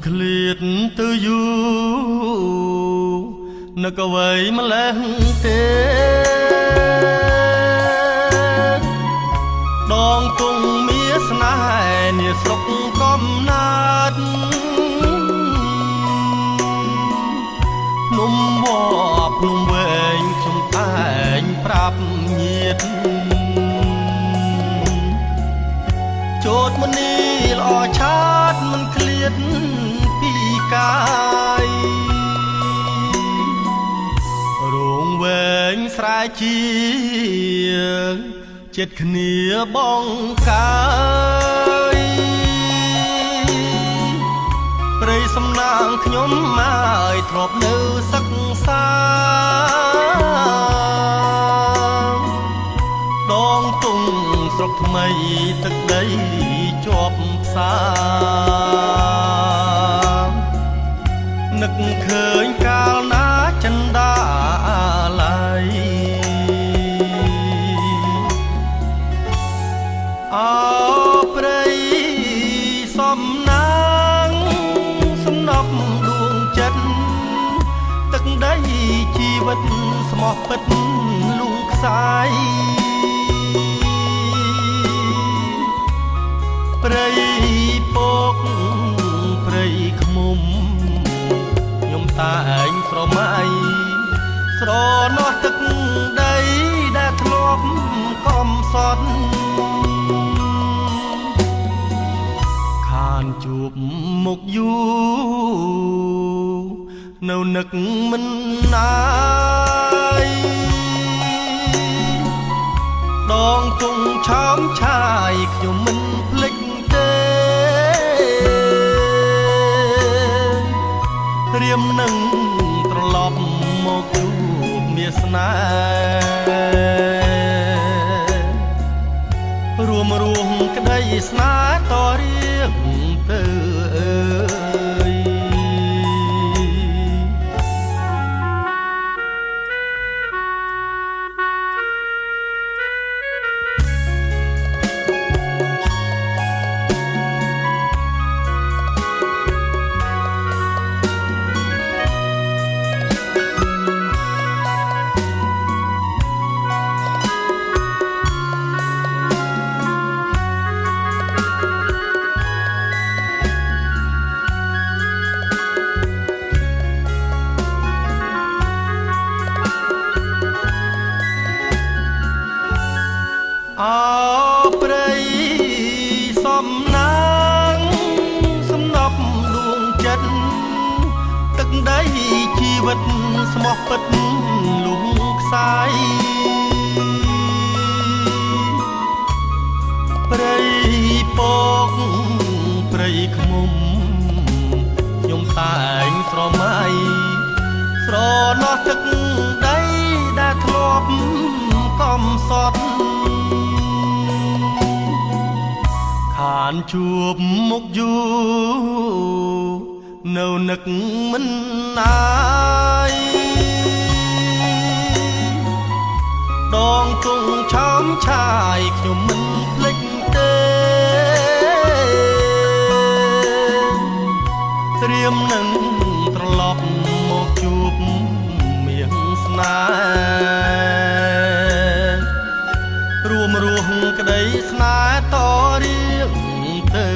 ឃ្លាតទៅយូរនឹកអ្វីម្លេះទេដងទងមានស្នេហ៍នាស្រុកកំណើតភ្នំវត្តភ្នំវែងខ្ញុំតែងប្រាប់ញាតិចូលមនីល្អឆាតមិនឃ្លាតពីកាយរងវែងស្រែជាចិត្តគ្នាបងកាយព្រៃសំណាងខ្ញុំមកធ្លាប់នៅសិក្សាដងទងស្រុកថ្មីទឹកដីជាប់ផ្សារនឹកឃើញកាលណាចិន្តាឡៃអោព្រៃសំណាងសំណប់ដួងចិត្តទឹកដីជីវិតស្មោះពិតលូងខ្សាយព្រៃពកព្រៃឃ្មុំខ្ញុំតែងស្រមៃស្រនោះទឹកដីដែលធ្លាប់កំសត់ខានជួបមុខយូរនៅនឹកមិនណាយដងទងឆោមឆាយខ្ញុំមិនភ្លេចទេរៀមនឹងត្រឡប់មកជួបមាសនារួមក្តីស្នេហ៍តរៀងទៅអោព្រៃសំណាងសំណប់ដួងចិត្តទឹកដីជីវិតស្មោះពិតលូងខ្សាយព្រៃពកព្រៃឃ្មុំខ្ញុំតែងស្រមៃស្រនោះទឹកដីដែលធ្លាប់កំសត់ខានជួបមុខយូរនៅនឹកមិនណាយដងទងឆោមឆាយខ្ញុំមិនភ្លេចទេត្រៀមនឹងត្រឡប់មកជួបមាសស្នេហ៍រួមក្តីស្នេហ៍តរៀងទៅ